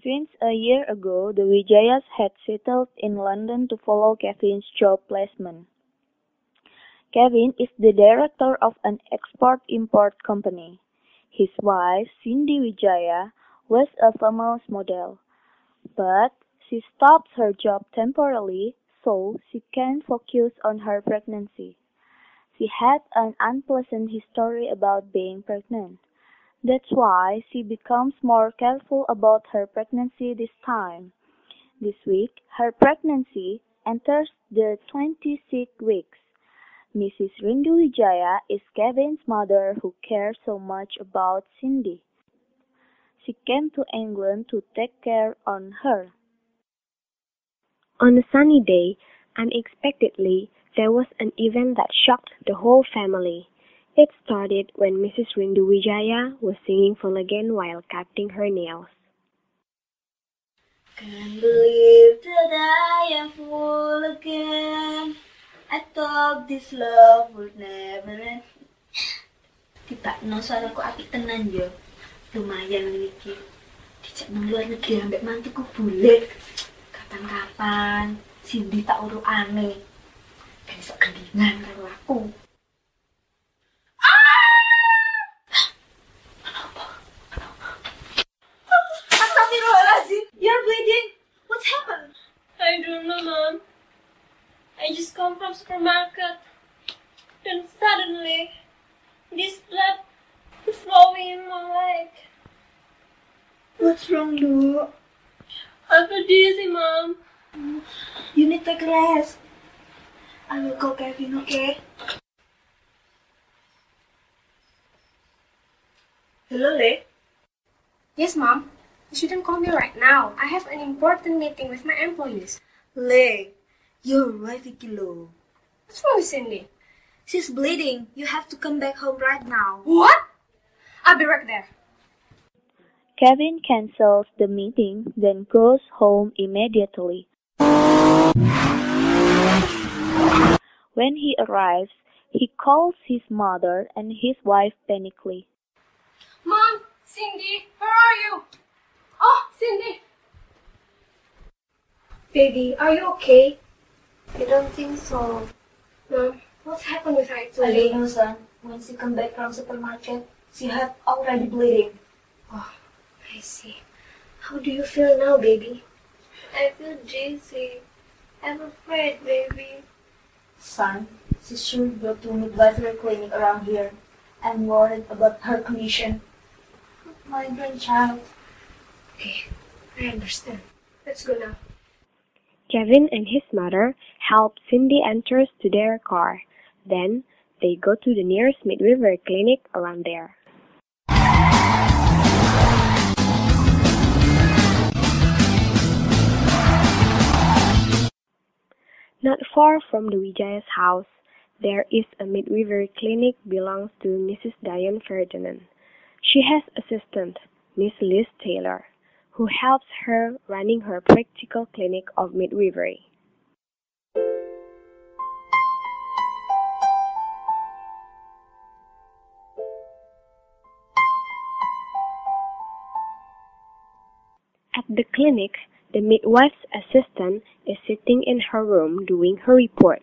Since a year ago, the Wijayas had settled in London to follow Kevin's job placement. Kevin is the director of an export-import company. His wife, Cindy Wijaya, was a famous model, but she stopped her job temporarily so she can focus on her pregnancy. She had an unpleasant history about being pregnant. That's why she becomes more careful about her pregnancy this time. This week, her pregnancy enters the 26 weeks. Mrs. Rindu Wijaya is Kevin's mother who cares so much about Cindy. She came to England to take care on her. On a sunny day, unexpectedly, there was an event that shocked the whole family. It started when Mrs. Rindu Wijaya was singing Full Again while cutting her nails. Can't believe that I am full again. I thought this love would never end. Tibakno suaraku apik tenan yo. Lumayan iki. Dijak nang luar negeri ambek mantuku bule. Kapan-kapan Cindy tak urukane. Ben iso gendingan karo aku. Astaghfirullahaladzim, you're bleeding. What's happened? I don't know, Mom. I just come from supermarket. Then suddenly, this blood is flowing in my leg. What's wrong, Lu? I feel dizzy, Mom. You need to take rest. I will call Kevin, okay? Hello, Le? Yes, Mom. You shouldn't call me right now. I have an important meeting with my employees. Le, your wife is low. What's wrong with Cindy? She's bleeding. You have to come back home right now. What? I'll be right there. Kevin cancels the meeting, then goes home immediately. When he arrives, he calls his mother and his wife panically. Mom! Cindy! Where are you? Oh, Cindy! Baby, are you okay? I don't think so. Mom, what's happened with her I actually? don't know, son. When she come back from supermarket, she had already bleeding. Oh, I see. How do you feel now, baby? I feel dizzy. I'm afraid, baby. Son, she should go to midwifery clinic around here. I'm worried about her condition. My grandchild. Okay, I understand. Let's go now. Kevin and his mother help Cindy enter to their car. Then, they go to the nearest midwifery clinic around there. Not far from the Wijaya's house, there is a midwifery clinic belongs to Mrs. Diane Ferdinand. She has assistant, Miss Liz Taylor, who helps her running her practical clinic of midwifery. At the clinic, the midwife's assistant is sitting in her room doing her report.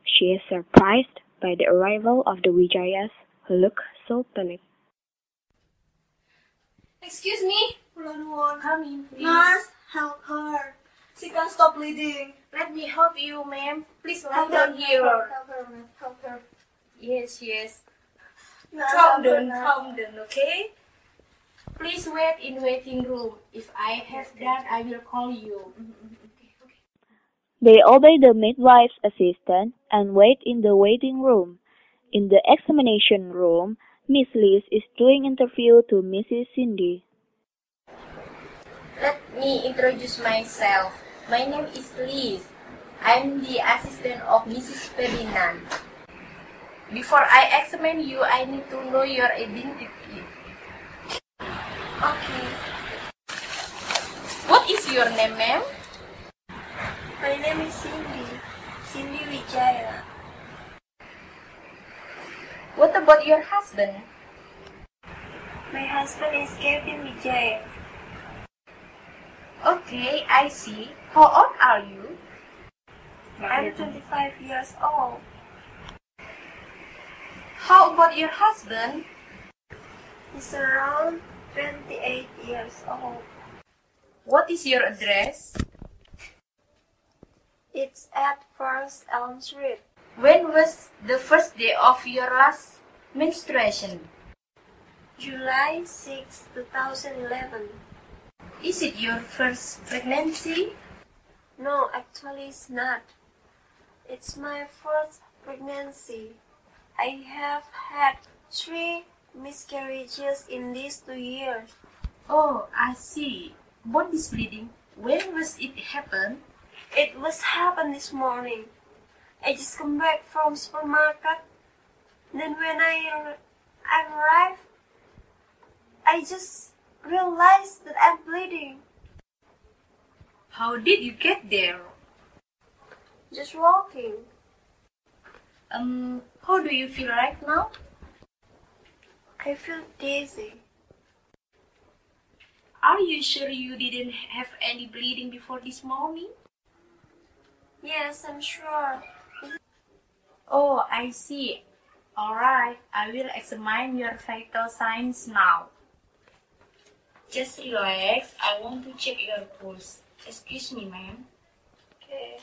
She is surprised by the arrival of the Wijayas, who look so panicked. Excuse me? Come in, please. Nurse, help her. She can't stop bleeding. Let me help you, ma'am. Please lie Help down here. Help her, ma'am. Help her. Yes. Nurse, Calm help her, down, nurse. okay? Please wait in waiting room. If I have that, I will call you. They obey the midwife's assistant and wait in the waiting room. In the examination room, Miss Liz is doing interview to Mrs. Cindy. Let me introduce myself. My name is Liz. I'm the assistant of Mrs. Ferdinand. Before I examine you, I need to know your identity. Okay. What is your name, ma'am? My name is Cindy. Cindy Wijaya. What about your husband? My husband is Kevin Wijaya. Okay, I see. How old are you? I'm 25 years old. How about your husband? He's around 28 years old. What is your address? It's at First Elm Street. When was the first day of your last menstruation? July 6, 2011. Is it your first pregnancy? No, actually it's not. It's my first pregnancy. I have had 3 miscarriages in these 2 years. Oh, I see. About this bleeding, when was it happen? It was happened this morning. I just come back from supermarket. Then when I arrived, I just realized that I'm bleeding. How did you get there? Just walking. How do you feel right now? I feel dizzy. Are you sure you didn't have any bleeding before this morning? Yes, I'm sure. Oh, I see. Alright, I will examine your vital signs now. Just relax. I want to check your pulse. Excuse me, ma'am. Okay.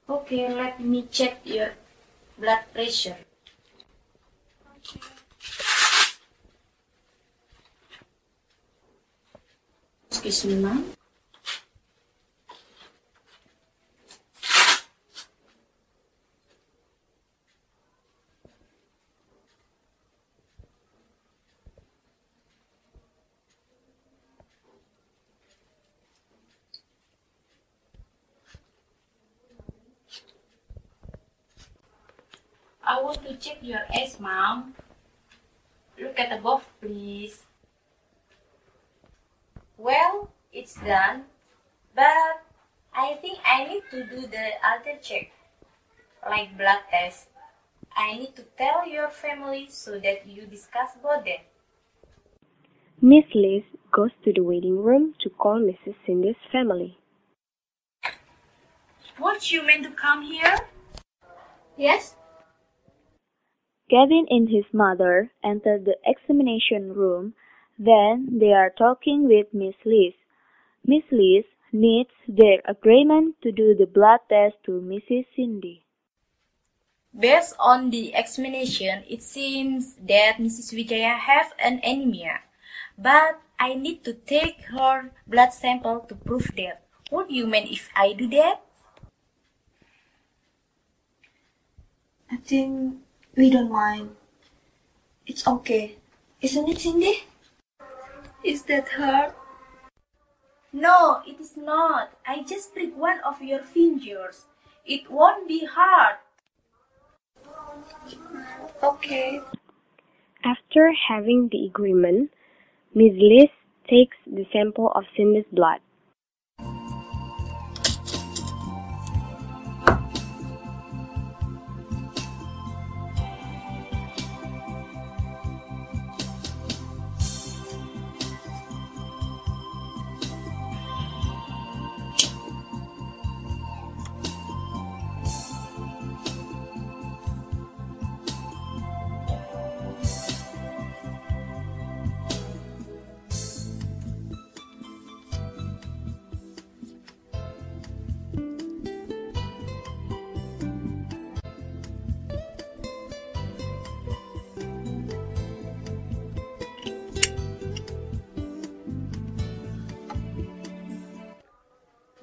Okay, let me check your blood pressure. Excuse me, ma'am. I want to check your eyes, ma'am. Look at above, please. Well, it's done, but I think I need to do the other check, like blood test. I need to tell your family so that you discuss about that. Miss Liz goes to the waiting room to call Mrs. Cindy's family. What, you meant to come here? Yes? Gavin and his mother enter the examination room. Then they are talking with Miss Liz. Miss Liz needs their agreement to do the blood test to Mrs. Cindy. Based on the examination, it seems that Mrs. Wijaya has an anemia. But I need to take her blood sample to prove that. What do you mean if I do that? I think we don't mind. It's okay. Isn't it, Cindy? Is that her? No, it is not. I just prick one of your fingers. It won't be hard. Okay. After having the agreement, Miss Liz takes the sample of Cindy's blood.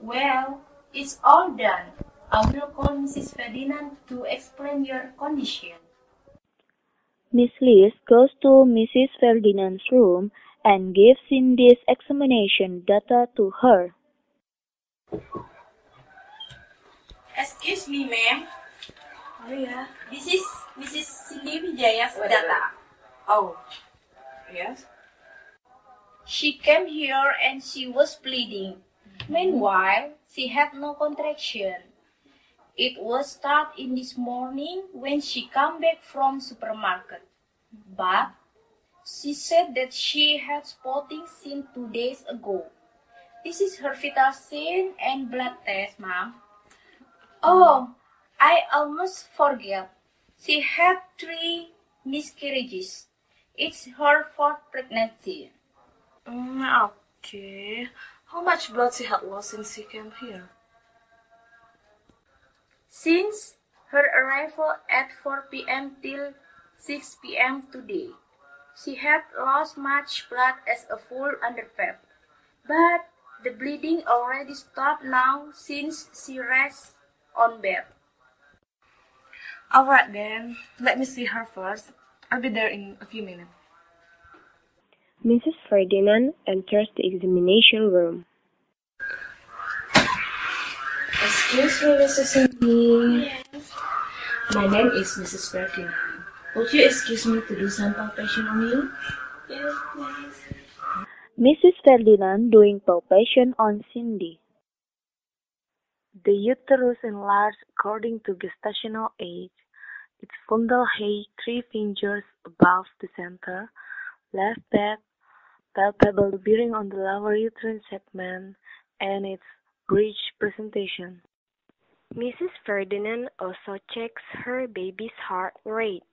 Well, it's all done. I will call Mrs. Ferdinand to explain your condition. Miss Liz goes to Mrs. Ferdinand's room and gives Cindy's examination data to her. Excuse me, ma'am. Oh yeah. This is Mrs. Cindy Wijaya's data. Oh. Yes? She came here and she was bleeding. Meanwhile, she had no contraction. It was start in this morning when she come back from supermarket. But she said that she had spotting since 2 days ago. This is her vital sign and blood test, Mom. Oh, I almost forgot. She had 3 miscarriages. It's her 4th pregnancy. Okay. How much blood she had lost since she came here? Since her arrival at 4 p.m. till 6 p.m. today, she had lost much blood as a full underpep. But the bleeding already stopped now since she rests on bed. Alright then, let me see her first. I'll be there in a few minutes. Mrs. Ferdinand enters the examination room. Excuse me, Mrs. Cindy. Yes. My name is Mrs. Ferdinand. Would you excuse me to do some palpation on you? Yes, please. Mrs. Ferdinand doing palpation on Cindy. The uterus enlarged according to gestational age. Its fundal height 3 fingers above the center, left back, palpable bearing on the lower uterine segment, and its breech presentation. Mrs. Ferdinand also checks her baby's heart rate.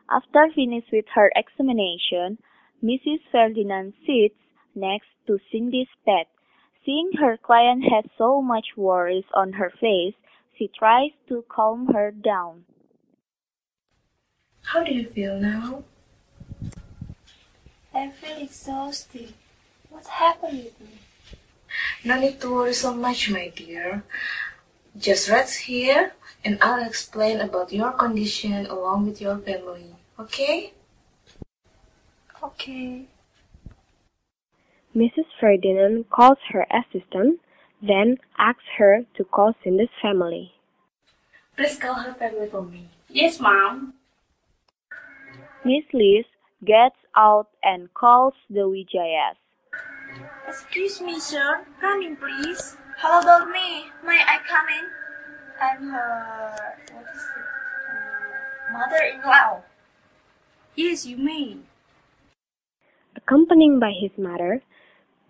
After finished with her examination, Mrs. Ferdinand sits next to Cindy's bed. Seeing her client has so much worries on her face, she tries to calm her down. How do you feel now? I feel exhausted. What happened with me? No need to worry so much, my dear. Just rest here and I'll explain about your condition along with your family, okay? Okay. Mrs. Ferdinand calls her assistant, then asks her to call Cindy's family. Please call her family for me. Yes, Mom. Miss Liz gets out and calls the Wijayas. Excuse me, sir. Come in, please. How about me? May I come in? I'm her, mother-in-law. Yes, you may. Accompanied by his mother,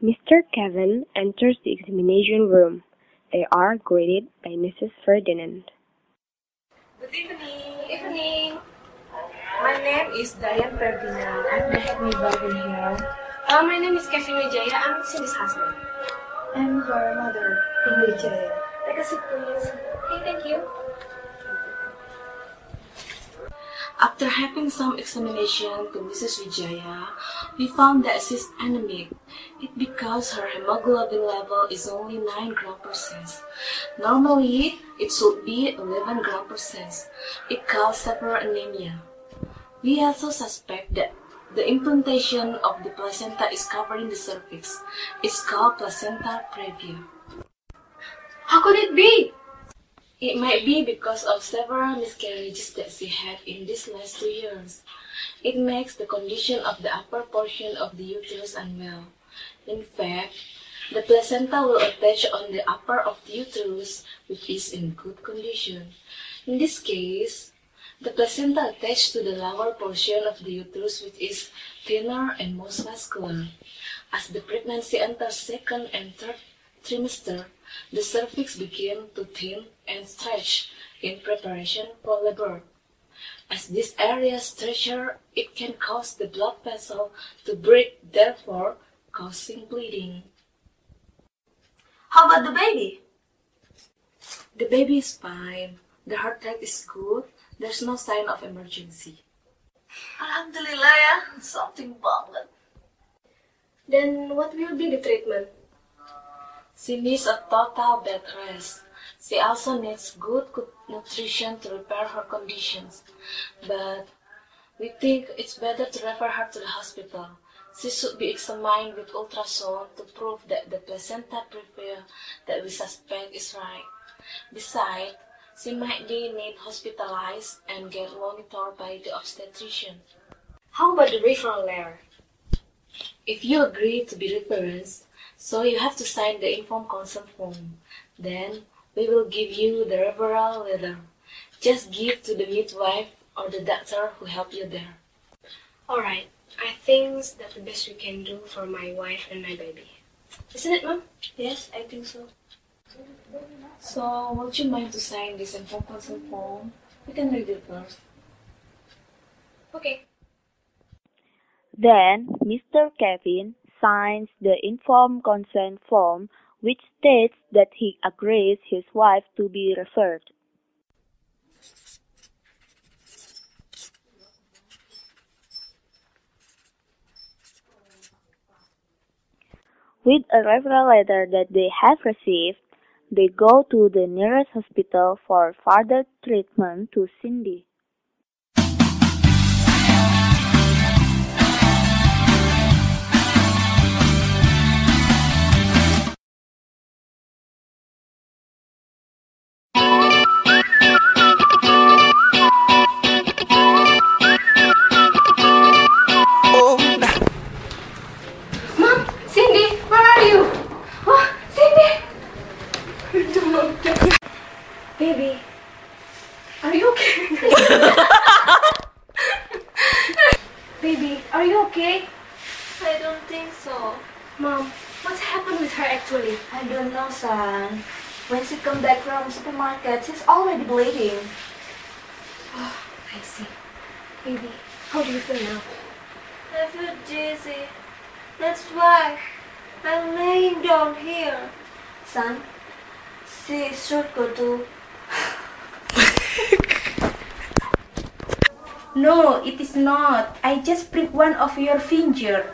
Mr. Kevin enters the examination room. They are greeted by Mrs. Ferdinand. Good evening. My name is Diane Ferdinand. I'm the head midwife here. My name is Kevin Wijaya. I'm Cindy's husband. I'm her mother, Wijaya. Take a seat, please. Okay, thank you. After having some examination to Mrs. Wijaya, we found that she's anemic. It's because her hemoglobin level is only 9 grams%. Normally, it should be 11 grams%. It causes severe anemia. We also suspect that the implantation of the placenta is covering the cervix. It's called placenta previa. How could it be? It might be because of several miscarriages that she had in these last 2 years. It makes the condition of the upper portion of the uterus unwell. In fact, the placenta will attach on the upper of the uterus, which is in good condition. In this case, the placenta attached to the lower portion of the uterus, which is thinner and most vascular. As the pregnancy enters 2nd and 3rd trimester, the cervix begins to thin and stretch in preparation for labor. As this area stretches, it can cause the blood vessel to break, therefore causing bleeding. How about the baby? The baby is fine. The heart rate is good. There's no sign of emergency. Alhamdulillah ya, something banget. Then what will be the treatment? She needs a total bed rest. She also needs good nutrition to repair her conditions. But we think it's better to refer her to the hospital. She should be examined with ultrasound to prove that the placenta previa that we suspect is right. Besides, she might be need hospitalized and get monitored by the obstetrician. How about the referral letter? If you agree to be referenced, so you have to sign the informed consent form. Then, We will give you the referral letter. Just give to the midwife or the doctor who helped you there. Alright, I think that's the best we can do for my wife and my baby. Isn't it, Mom? Yes, I think so. So, would you mind to sign this informed consent form? You can read it first. Okay. Then, Mr. Kevin signs the informed consent form, which states that he agrees his wife to be referred. With a referral letter that they have received, they go to the nearest hospital for further treatment to Cindy. Mom, Cindy, where are you? Oh, Cindy! Baby, are you okay? Baby, are you okay? I don't think so. Mom, what's happened with her actually? I don't know, son. When she come back from supermarket, she's already bleeding. Oh, I see. Baby, how do you feel now? I feel dizzy. That's why I'm laying down here. Son, she should go to... No, it is not. I just prick one of your finger.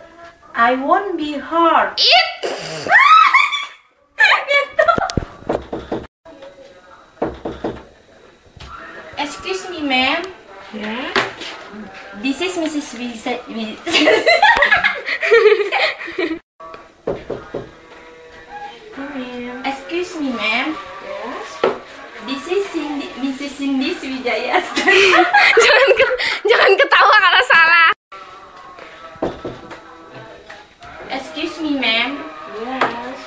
I won't be hurt. Excuse me, ma'am. Yeah? This is Mrs. Excuse me, ma'am. Yes? This is Mrs. Cindy Wijaya. Jangan ketawa kalau salah. Excuse me, ma'am. Yes.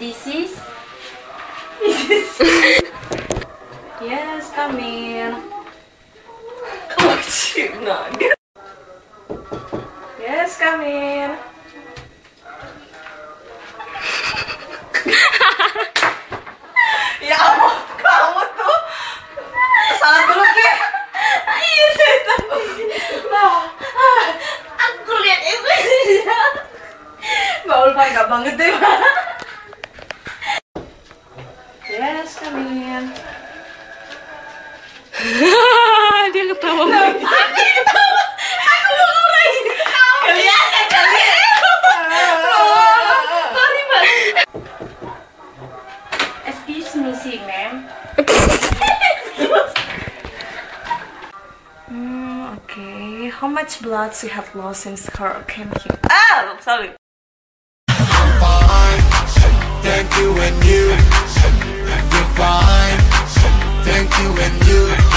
This is Yes, come in. Yes, come in. Ya ampun, kamu tuh salah dulu Ki. Iya setan. Aku lihat itu. Mbak Ulfa enggak banget deh, Mbak. Yes, come in. Dia ketawa. Aku ketawa. Aku mau ngomong ini ketawa. Kelihatan kalian. Sorry, Mbak. excuse me, see, ma'am. Okay. How much blood she have lost since her came here? Sorry. Fine, thank you and you. You're fine, thank you and you.